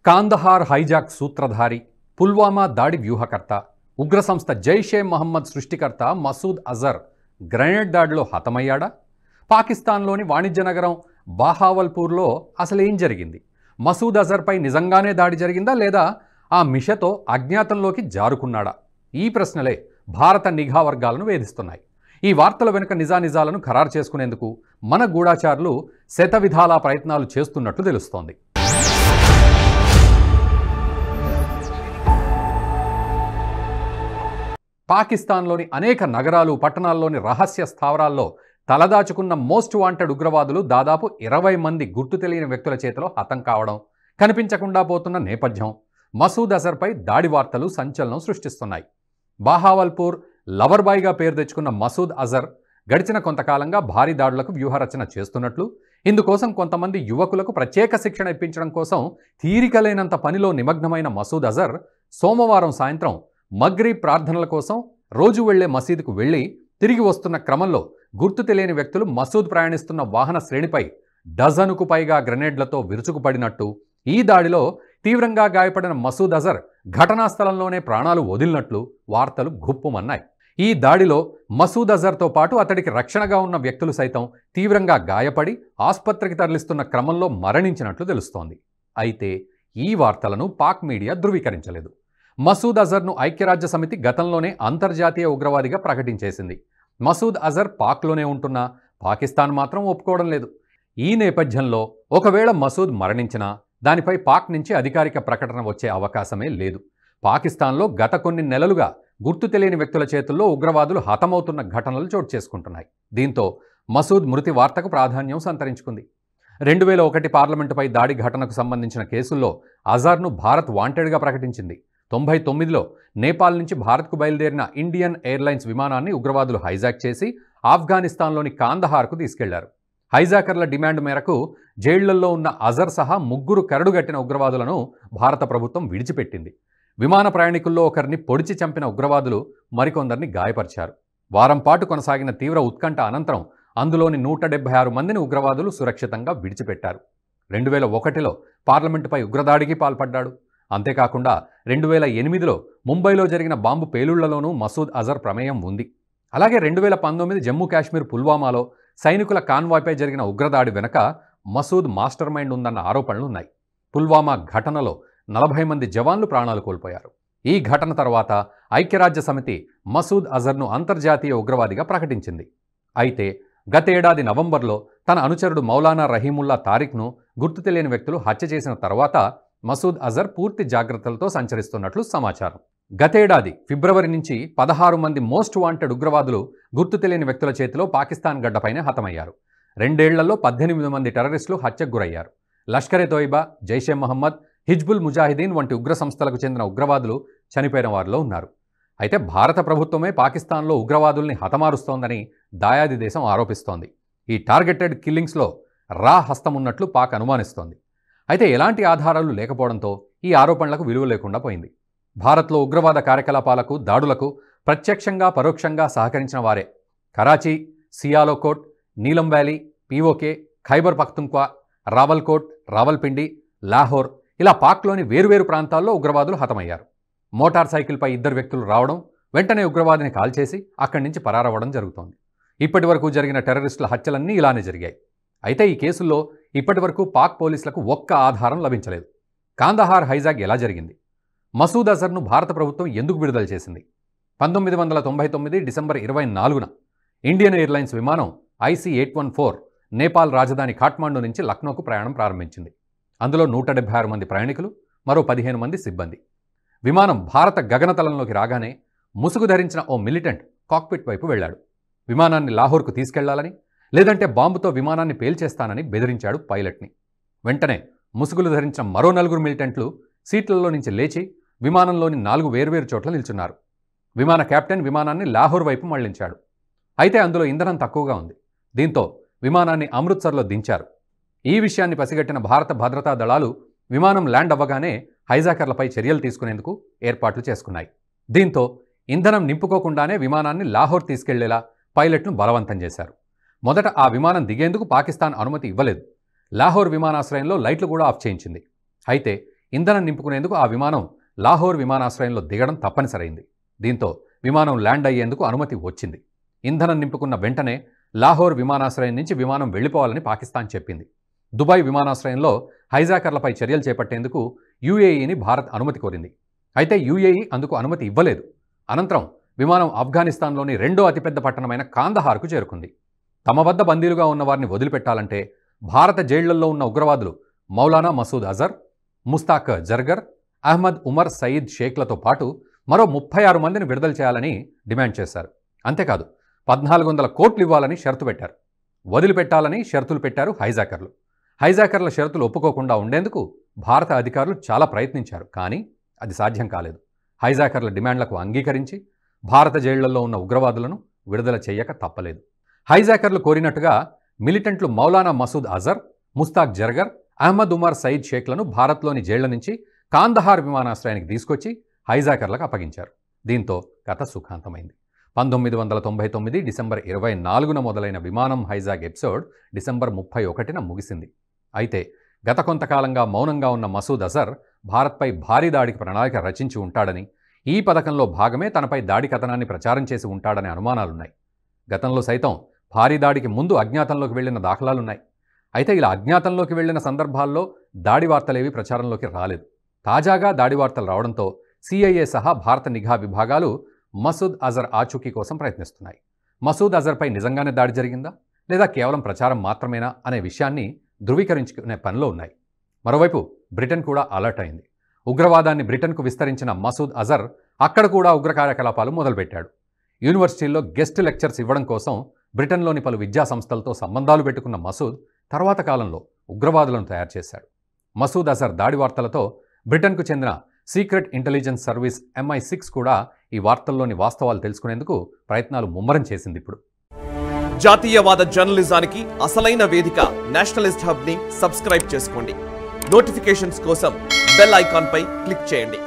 Kandahar hijack సూత్రధారి, పుల్వామా దాడి వ్యూహకర్త, ఉగ్ర సంస్థ జైషే మహమ్మద్ సృష్టికర్త మసూద్ అజర్ గ్రెనేడ్ దాడిలో హతమయ్యాడా? పాకిస్తాన్లోని వాణిజ్య నగరం బాహావల్పూర్లో అసలేం జరిగింది? మసూద్ అజర్పై నిజంగానే దాడి జరిగిందా, లేదా ఆ మిషతో అజ్ఞాతంలోకి జారుకున్నాడా? ఈ ప్రశ్నలే భారత నిఘా వర్గాలను వేధిస్తున్నాయి. ఈ వార్తల వెనుక నిజానిజాలను ఖరారు చేసుకునేందుకు మన గూఢాచారులు శతవిధాలా ప్రయత్నాలు చేస్తున్నట్లు తెలుస్తోంది. పాకిస్తాన్లోని అనేక నగరాలు, పట్టణాల్లోని రహస్య స్థావరాల్లో తలదాచుకున్న మోస్ట్ వాంటెడ్ ఉగ్రవాదులు దాదాపు 20 మంది గుర్తు తెలియని వ్యక్తుల చేతిలో హతం కావడం, కనిపించకుండా పోతున్న నేపథ్యం మసూద్ అజర్పై దాడి వార్తలు సంచలనం సృష్టిస్తున్నాయి. బాహావల్పూర్ లవర్బాయ్గా పేరు తెచ్చుకున్న మసూద్ అజర్ గడిచిన కొంతకాలంగా భారీ దాడులకు వ్యూహరచన చేస్తున్నట్లు, ఇందుకోసం కొంతమంది యువకులకు ప్రత్యేక శిక్షణ ఇప్పించడం కోసం తీరికలేనంత పనిలో నిమగ్నమైన మసూద్ అజర్ సోమవారం సాయంత్రం మగ్రిబ్ ప్రార్థనల కోసం రోజు వెళ్లే మసీదుకు వెళ్లి తిరిగి వస్తున్న క్రమంలో గుర్తు తెలియని వ్యక్తులు మసూద్ ప్రయాణిస్తున్న వాహన శ్రేణిపై డజనుకు పైగా గ్రెనేడ్లతో విరుచుకుపడినట్టు, ఈ దాడిలో తీవ్రంగా గాయపడిన మసూద్ అజర్ ఘటనా స్థలంలోనే ప్రాణాలు వదిలినట్లు వార్తలు గుప్పుమన్నాయి. ఈ దాడిలో మసూద్ అజర్తో పాటు అతడికి రక్షణగా ఉన్న వ్యక్తులు సైతం తీవ్రంగా గాయపడి ఆసుపత్రికి తరలిస్తున్న క్రమంలో మరణించినట్లు తెలుస్తోంది. అయితే ఈ వార్తలను పాక్ మీడియా ధృవీకరించలేదు. మసూద్ అజర్ను ఐక్యరాజ్య సమితి గతంలోనే అంతర్జాతీయ ఉగ్రవాదిగా ప్రకటించేసింది. మసూద్ అజర్ పాక్లోనే ఉంటున్నా పాకిస్తాన్ మాత్రం ఒప్పుకోవడం లేదు. ఈ నేపథ్యంలో ఒకవేళ మసూద్ మరణించినా దానిపై పాక్ నుంచి అధికారిక ప్రకటన వచ్చే అవకాశమే లేదు. పాకిస్తాన్లో గత కొన్ని నెలలుగా గుర్తు తెలియని వ్యక్తుల చేతుల్లో ఉగ్రవాదులు హతమవుతున్న ఘటనలు చోటు చేసుకుంటున్నాయి. దీంతో మసూద్ మృతి వార్తకు ప్రాధాన్యం సంతరించుకుంది. 2001 పార్లమెంటుపై దాడి ఘటనకు సంబంధించిన కేసుల్లో అజర్ను భారత్ వాంటెడ్గా ప్రకటించింది. 99లో నేపాల్ నుంచి భారత్కు బయలుదేరిన ఇండియన్ ఎయిర్లైన్స్ విమానాన్ని ఉగ్రవాదులు హైజాక్ చేసి ఆఫ్ఘనిస్తాన్లోని కాందహార్కు తీసుకెళ్లారు. హైజాకర్ల డిమాండ్ మేరకు జైళ్లలో ఉన్న అజర్ సహా 3 కరడుగట్టిన ఉగ్రవాదులను భారత ప్రభుత్వం విడిచిపెట్టింది. విమాన ప్రయాణికుల్లో ఒకరిని పొడిచి చంపిన ఉగ్రవాదులు మరికొందరిని గాయపరిచారు. వారం పాటు కొనసాగిన తీవ్ర ఉత్కంఠ అనంతరం అందులోని 176 మందిని ఉగ్రవాదులు సురక్షితంగా విడిచిపెట్టారు. 2001లో పార్లమెంటుపై ఉగ్రదాడికి పాల్పడ్డాడు. అంతేకాకుండా 2008లో ముంబైలో జరిగిన బాంబు పేలుళ్లలోనూ మసూద్ అజర్ ప్రమేయం ఉంది. అలాగే 2019 జమ్మూ కాశ్మీర్ పుల్వామాలో సైనికుల కాన్వాయ్పై జరిగిన ఉగ్రదాడి వెనక మసూద్ మాస్టర్ మైండ్ ఉందన్న ఆరోపణలు ఉన్నాయి. పుల్వామా ఘటనలో 40 మంది జవాన్లు ప్రాణాలు కోల్పోయారు. ఈ ఘటన తర్వాత ఐక్యరాజ్య సమితి మసూద్ అజర్ను అంతర్జాతీయ ఉగ్రవాదిగా ప్రకటించింది. అయితే గతేడాది నవంబర్లో తన అనుచరుడు మౌలానా రహీముల్లా తారిక్ను గుర్తు తెలియని వ్యక్తులు హత్య చేసిన తర్వాత మసూద్ అజర్ పూర్తి జాగ్రత్తలతో సంచరిస్తున్నట్లు సమాచారం. గతేడాది ఫిబ్రవరి నుంచి 16 మంది మోస్ట్ వాంటెడ్ ఉగ్రవాదులు గుర్తు తెలియని వ్యక్తుల చేతిలో పాకిస్తాన్ గడ్డపైనే హతమయ్యారు. 2 ఏళ్లలో 18 మంది టెర్రరిస్టులు హత్యకు గురయ్యారు. లష్కరే తోయిబా, జైషే మహమ్మద్, హిజ్బుల్ ముజాహిదీన్ వంటి ఉగ్ర సంస్థలకు చెందిన ఉగ్రవాదులు చనిపోయిన వారిలో ఉన్నారు. అయితే భారత ప్రభుత్వమే పాకిస్తాన్లో ఉగ్రవాదుల్ని హతమారుస్తోందని దాయాది దేశం ఆరోపిస్తోంది. ఈ టార్గెటెడ్ కిల్లింగ్స్లో రా హస్తం ఉన్నట్లు పాక్ అనుమానిస్తోంది. అయితే ఎలాంటి ఆధారాలు లేకపోవడంతో ఈ ఆరోపణలకు విలువ లేకుండా పోయింది. భారత్లో ఉగ్రవాద కార్యకలాపాలకు, దాడులకు ప్రత్యక్షంగా పరోక్షంగా సహకరించిన వారే కరాచీ, సియాలోకోట్, నీలం వ్యాలీ, పీఓకే, ఖైబర్ పఖ్తుంఖ్వా, రావల్కోట్, రావల్పిండి, లాహోర్ ఇలా పాక్లోని వేర్వేరు ప్రాంతాల్లో ఉగ్రవాదులు హతమయ్యారు. మోటార్ సైకిల్పై 2 వ్యక్తులు రావడం, వెంటనే ఉగ్రవాదిని కాల్చేసి అక్కడి నుంచి పరారవ్వడం జరుగుతోంది. ఇప్పటి వరకు జరిగిన టెర్రరిస్టుల హత్యలన్నీ ఇలానే జరిగాయి. అయితే ఈ కేసుల్లో ఇప్పటి వరకు పాక్ పోలీసులకు ఒక్క ఆధారం లభించలేదు. కాందహార్ హైజాక్ ఎలా జరిగింది? మసూద్ అజర్ను భారత ప్రభుత్వం ఎందుకు విడుదల చేసింది? 1999 డిసెంబర్ 24న ఇండియన్ ఎయిర్లైన్స్ విమానం IC-814 నేపాల్ రాజధాని ఖాట్మాండు నుంచి లక్నోకు ప్రయాణం ప్రారంభించింది. అందులో 176 మంది ప్రయాణికులు, మరో 15 మంది సిబ్బంది. విమానం భారత గగనతలంలోకి రాగానే ముసుగు ధరించిన ఓ మిలిటెంట్ కాక్పిట్ వైపు వెళ్లాడు. విమానాన్ని లాహోర్కు తీసుకెళ్లాలని, లేదంటే బాంబుతో విమానాన్ని పేల్చేస్తానని బెదిరించాడు పైలట్ని. వెంటనే ముసుగులు ధరించిన మరో 4 మిలిటెంట్లు సీట్లలో నుంచి లేచి విమానంలోని 4 వేర్వేరు చోట్ల నిల్చున్నారు. విమాన కెప్టెన్ విమానాన్ని లాహోర్ వైపు మళ్లించాడు. అయితే అందులో ఇంధనం తక్కువగా ఉంది. దీంతో విమానాన్ని అమృత్సర్లో దించారు. ఈ విషయాన్ని పసిగట్టిన భారత భద్రతా దళాలు విమానం ల్యాండ్ అవ్వగానే హైజాకర్లపై చర్యలు తీసుకునేందుకు ఏర్పాట్లు చేసుకున్నాయి. దీంతో ఇంధనం నింపుకోకుండానే విమానాన్ని లాహోర్ తీసుకెళ్లేలా పైలట్ను బలవంతం చేశారు. మొదట ఆ విమానం దిగేందుకు పాకిస్తాన్ అనుమతి ఇవ్వలేదు. లాహోర్ విమానాశ్రయంలో లైట్లు కూడా ఆఫ్ చేయించింది. అయితే ఇంధనం నింపుకునేందుకు ఆ విమానం లాహోర్ విమానాశ్రయంలో దిగడం తప్పనిసరైంది. దీంతో విమానం ల్యాండ్ అయ్యేందుకు అనుమతి వచ్చింది. ఇంధనం నింపుకున్న వెంటనే లాహోర్ విమానాశ్రయం నుంచి విమానం వెళ్లిపోవాలని పాకిస్తాన్ చెప్పింది. దుబాయ్ విమానాశ్రయంలో హైజాకర్లపై చర్యలు చేపట్టేందుకు యూఏఈని భారత్ అనుమతి కోరింది. అయితే యూఏఈ అందుకు అనుమతి ఇవ్వలేదు. అనంతరం విమానం ఆఫ్ఘనిస్తాన్లోని రెండో అతిపెద్ద పట్టణమైన కాందహార్కు చేరుకుంది. తమ వద్ద బందీలుగా ఉన్న వారిని వదిలిపెట్టాలంటే భారత జైళ్లలో ఉన్న ఉగ్రవాదులు మౌలానా మసూద్ అజర్, ముస్తాక్ జర్గర్, అహ్మద్ ఉమర్ సయీద్ షేక్లతో పాటు మరో 36 మందిని విడుదల చేయాలని డిమాండ్ చేశారు. అంతేకాదు 1400 కోట్లు ఇవ్వాలని షరతు పెట్టారు. వదిలిపెట్టాలని షరతులు పెట్టారు హైజాకర్లు. హైజాకర్ల షరతులు ఒప్పుకోకుండా ఉండేందుకు భారత అధికారులు చాలా ప్రయత్నించారు. కానీ అది సాధ్యం కాలేదు. హైజాకర్ల డిమాండ్లకు అంగీకరించి భారత జైళ్లలో ఉన్న ఉగ్రవాదులను విడుదల చేయక తప్పలేదు. హైజాకర్లు కోరినట్టుగా మిలిటెంట్లు మౌలానా మసూద్ అజర్, ముస్తాక్ జర్గర్, అహ్మద్ ఉమర్ సయీద్ షేక్లను భారత్లోని జైళ్ల నుంచి కాందహార్ విమానాశ్రయానికి తీసుకొచ్చి హైజాకర్లకు అప్పగించారు. దీంతో కథ సుఖాంతమైంది. 1999 డిసెంబర్ 24న మొదలైన విమానం హైజాక్ ఎపిసోడ్ డిసెంబర్ 31న ముగిసింది. అయితే గత కొంతకాలంగా మౌనంగా ఉన్న మసూద్ అజర్ భారత్పై భారీ దాడికి ప్రణాళిక రచించి ఉంటాడని, ఈ పథకంలో భాగమే తనపై దాడి కథనాన్ని ప్రచారం చేసి ఉంటాడనే అనుమానాలున్నాయి. గతంలో సైతం భారీ దాడికి ముందు అజ్ఞాతంలోకి వెళ్లిన దాఖలాలున్నాయి. అయితే ఇలా అజ్ఞాతంలోకి వెళ్లిన సందర్భాల్లో దాడి వార్తలేవి ప్రచారంలోకి రాలేదు. తాజాగా దాడి వార్తలు రావడంతో సిఐఏ సహా భారత నిఘా విభాగాలు మసూద్ అజర్ ఆచూకీ కోసం ప్రయత్నిస్తున్నాయి. మసూద్ అజర్పై నిజంగానే దాడి జరిగిందా లేదా కేవలం ప్రచారం మాత్రమేనా అనే విషయాన్ని ధృవీకరించుకునే పనిలో ఉన్నాయి. మరోవైపు బ్రిటన్ కూడా అలర్ట్ అయింది. ఉగ్రవాదాన్ని బ్రిటన్కు విస్తరించిన మసూద్ అజర్ అక్కడ కూడా ఉగ్ర కార్యకలాపాలు మొదలుపెట్టాడు. యూనివర్సిటీల్లో గెస్ట్ లెక్చర్స్ ఇవ్వడం కోసం బ్రిటన్లోని పలు విద్యా సంస్థలతో సంబంధాలు పెట్టుకున్న మసూద్ తర్వాత కాలంలో ఉగ్రవాదులను తయారు చేశాడు. మసూద్ అజర్ దాడి వార్తలతో బ్రిటన్కు చెందిన సీక్రెట్ ఇంటెలిజెన్స్ సర్వీస్ MI6 కూడా ఈ వార్తల్లోని వాస్తవాలు తెలుసుకునేందుకు ప్రయత్నాలు ముమ్మరం చేసింది. ఇప్పుడు జాతీయవాద జర్నలిజానికి అసలైన వేదిక నేషనలిస్ట్ హబ్ ని సబ్స్క్రైబ్ చేసుకోండి. నోటిఫికేషన్స్ కోసం బెల్ ఐకాన్ పై క్లిక్ చేయండి.